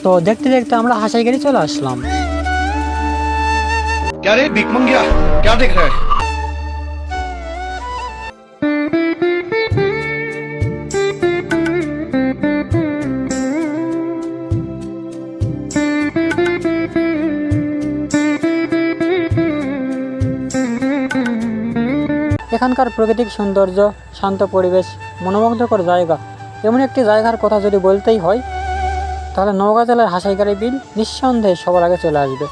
তো দেখতে দেখতে আমরা হাসাইগাড়ি চলে আসলাম। क्या रे भीख मंगिया, क्या देख रहा है? এখানকার প্রাকৃতিক সৌন্দর্য, শান্ত পরিবেশ, মনোমুগ্ধকর জায়গা, এমন একটি জায়গার কথা যদি বলতেই হয় তাহলে নওগাঁ জেলার হাসাইগাড়ি বিল নিঃসন্দেহে সবার আগে চলে আসবে।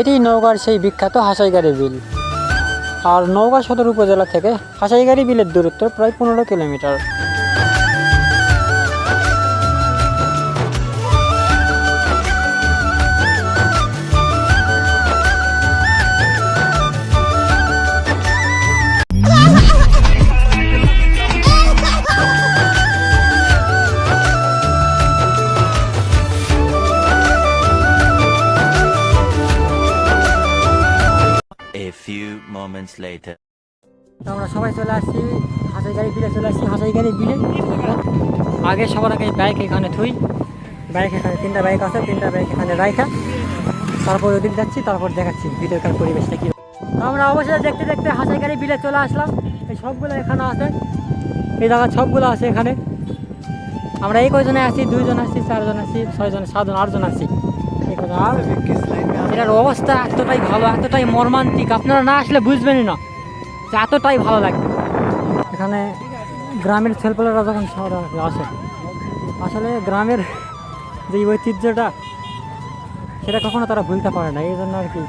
এটি নওগাঁর সেই বিখ্যাত হাসাইগাড়ি বিল। আর নওগাঁ সদর উপজেলা থেকে হাসাইগাড়ি বিলের দূরত্ব প্রায় 15 kilometre. A few moments later. আমরা সবাই চলে আসছি হাসাইগাড়ি বিলে, চলে আসছি হাসাইগাড়ি বিলে। আগে সবার আগে বাইক এখানে থুই, বাইক এখানে 3টা বাইক আছে, 3টা বাইক এখানে রাইখা তারপর ওদিক যাচ্ছি, তারপর দেখাচ্ছি ভিতরকার পরিবেশটা কি। আমরা অবশ্যই দেখতে দেখতে হাসাইগাড়ি বিলে চলে আসলাম। এই সবগুলো এখানে আছে, এই জায়গা সবগুলো আছে এখানে। আমরা এই কয়জনে আছি, 2 জন আছি, 4 জন আছি, 6 জন, 7 জন, 8 জন আছি। আর এটার অবস্থা এতটাই ভালো, এতটাই মর্মান্তিক, আপনারা না আসলে বুঝবেনই না যে এতটাই ভালো লাগবে। এখানে গ্রামের ছেলেপেলেরা যখন শহরে আসে, আসলে গ্রামের যে ঐতিহ্যটা সেটা কখনো তারা ভুলতে পারে না। এই জন্য আর কি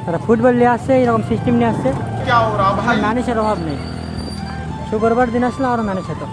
তারা ফুটবল নিয়ে আসছে, এরকম সিস্টেম নিয়ে আসছে। মানুষের অভাব নেই, শুক্রবার দিন আসলে আরও মানুষ হতো।